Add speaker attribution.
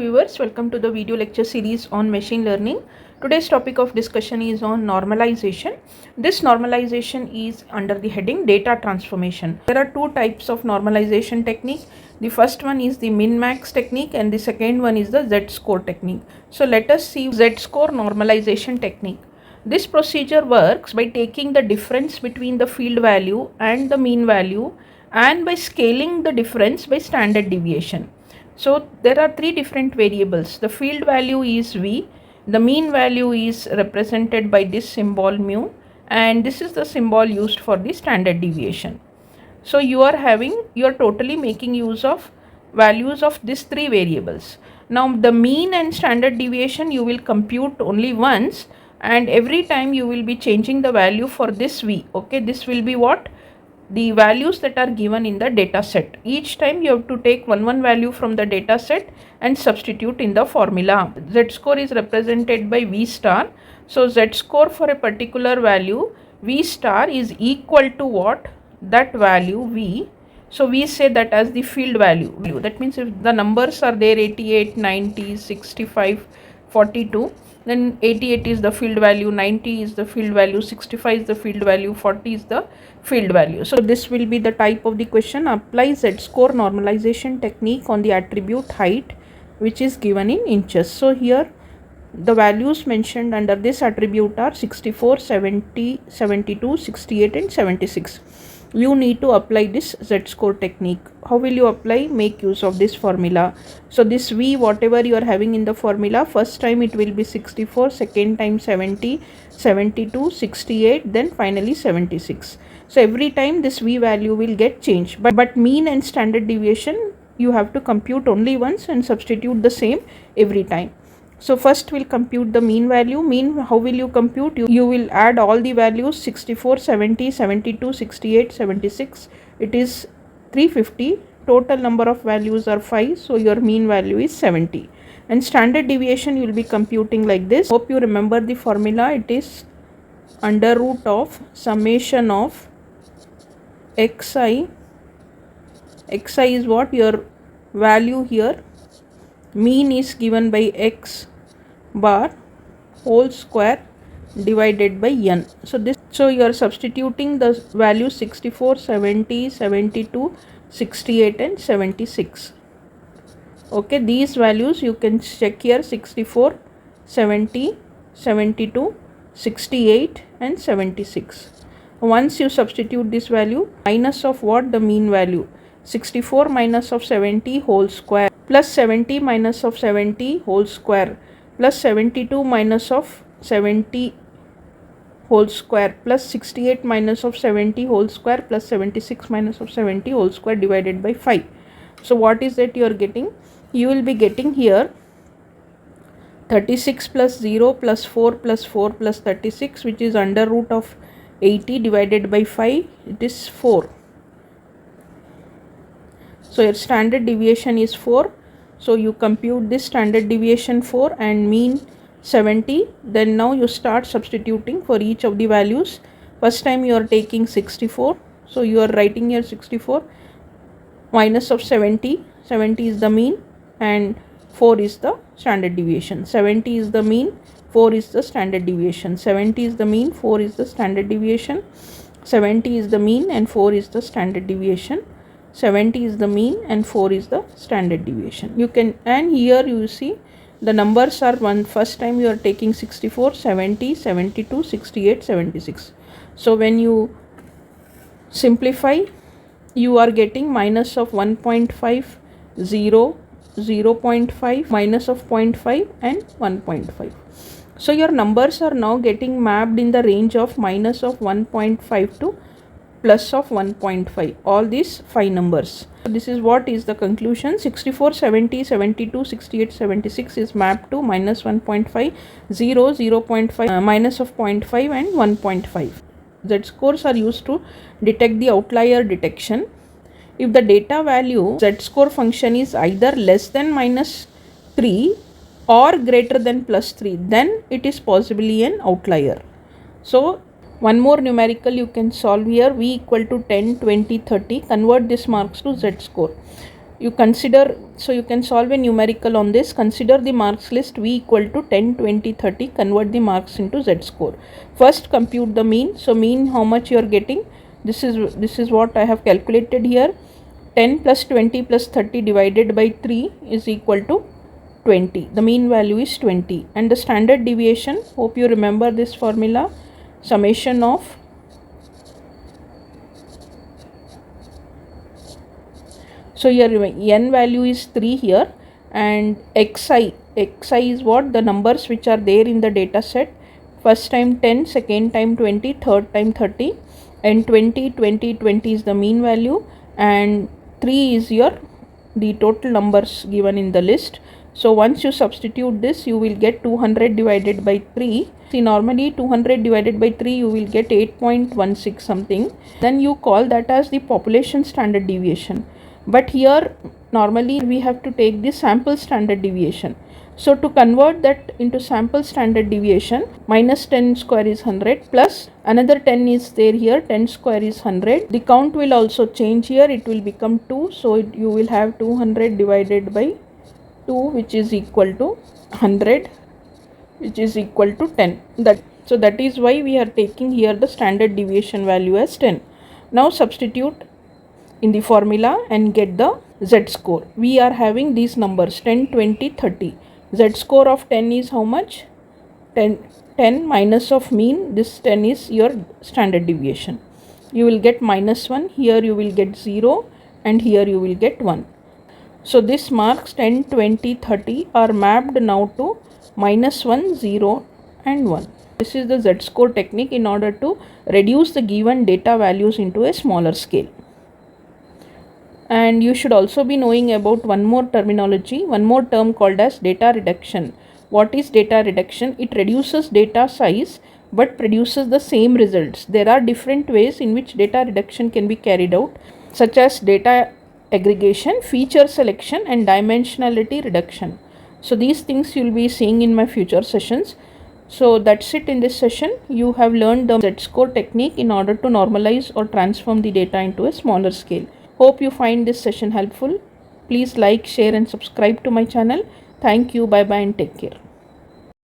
Speaker 1: Viewers, welcome to the video lecture series on machine learning. Today's topic of discussion is on normalization. This normalization is under the heading data transformation. There are two types of normalization technique. The first one is the min-max technique and the second one is the Z-score technique. So let us see Z-score normalization technique. This procedure works by taking the difference between the field value and the mean value and by scaling the difference by standard deviation. So there are three different variables. The field value is V, the mean value is represented by this symbol mu, and this is the symbol used for the standard deviation. So you are totally making use of values of these three variables. Now the mean and standard deviation you will compute only once, and every time you will be changing the value for this V. Okay, this will be what? The values that are given in the data set. Each time you have to take one value from the data set and substitute in the formula. Z-score is represented by V star. So Z-score for a particular value, V star is equal to what? That value V. So we say that as the field value. That means if the numbers are there 88, 90, 65, 42, then 88 is the field value, 90 is the field value, 65 is the field value, 40 is the field value. So this will be the type of the question. Apply Z-score normalization technique on the attribute height which is given in inches. So here the values mentioned under this attribute are 64, 70, 72, 68 and 76. You need to apply this Z-score technique. How will you apply? Make use of this formula. So this V, whatever you are having in the formula, first time it will be 64, second time 70, 72, 68, then finally 76. So every time this V value will get changed. But mean and standard deviation you have to compute only once and substitute the same every time. So first we'll compute the mean value. Mean, how will you compute? You will add all the values 64, 70, 72, 68, 76. It is 350. Total number of values are 5. So your mean value is 70. And standard deviation you will be computing like this. Hope you remember the formula. It is under root of summation of xi. Xi is what? Your value here. Mean is given by x bar whole square divided by n. So you are substituting the value 64, 70, 72, 68 and 76. Okay, these values you can check here: 64, 70, 72, 68 and 76. Once you substitute this value, minus of what? The mean value. 64 minus of 70 whole square plus 70 minus of 70 whole square plus 72 minus of 70 whole square plus 68 minus of 70 whole square plus 76 minus of 70 whole square divided by 5. So what is that you are getting? You will be getting here 36 plus 0 plus 4 plus 4 plus 36, which is under root of 80 divided by 5. It is 4. So your standard deviation is 4. So you compute this standard deviation 4 and mean 70. Then now you start substituting for each of the values. First time you are taking 64. So you are writing here 64 minus of 70. 70 is the mean and 4 is the standard deviation. 70 is the mean, 4 is the standard deviation. 70 is the mean, 4 is the standard deviation. 70 is the mean and 4 is the standard deviation. 70 is the mean and 4 is the standard deviation. You can, and here you see the numbers are one. First time you are taking 64, 70, 72, 68, 76. So when you simplify, you are getting minus of 1.5, 0, 0.5, minus of 0.5 and 1.5. So your numbers are now getting mapped in the range of minus of 1.5 to plus of 1.5, all these 5 numbers. So this is what is the conclusion. 64, 70, 72, 68, 76 is mapped to minus 1.5, 0, 0.5, minus of 0.5 and 1.5. Z-scores are used to detect the outlier detection. If the data value Z-score function is either less than minus 3 or greater than plus 3, then it is possibly an outlier. So one more numerical you can solve here. V equal to 10, 20, 30. Convert this marks to Z-score. You consider, so you can solve a numerical on this. Consider the marks list V equal to 10, 20, 30. Convert the marks into Z-score. First compute the mean. So mean, how much you are getting. This is what I have calculated here. 10 plus 20 plus 30 divided by 3 is equal to 20. The mean value is 20. And the standard deviation, hope you remember this formula, summation of so here n value is 3 here, and xi is what? The numbers which are there in the data set. First time 10, second time 20, third time 30, and 20 is the mean value, and 3 is the total numbers given in the list. So once you substitute this, you will get 200 divided by 3. See, normally 200 divided by 3 you will get 8.16 something. Then you call that as the population standard deviation. But here normally we have to take the sample standard deviation. So to convert that into sample standard deviation, minus 10 square is 100 plus another 10 is there here, 10 square is 100. The count will also change here, it will become 2. So you will have 200 divided by 2, which is equal to 100, which is equal to 10. So that is why we are taking here the standard deviation value as 10. Now substitute in the formula and get the Z-score. We are having these numbers 10, 20, 30. Z-score of 10 is how much? 10 minus of mean. This 10 is your standard deviation. You will get minus 1. Here you will get 0, and here you will get 1. So this marks 10, 20, 30 are mapped now to minus 1, 0 and 1. This is the Z-score technique in order to reduce the given data values into a smaller scale. And you should also be knowing about one more terminology, one more term called as data reduction. What is data reduction? It reduces data size but produces the same results. There are different ways in which data reduction can be carried out, such as data aggregation, feature selection, and dimensionality reduction. So these things you will be seeing in my future sessions. So that's it in this session. You have learned the Z-score technique in order to normalize or transform the data into a smaller scale. Hope you find this session helpful. Please like, share and subscribe to my channel. Thank you. Bye bye and take care.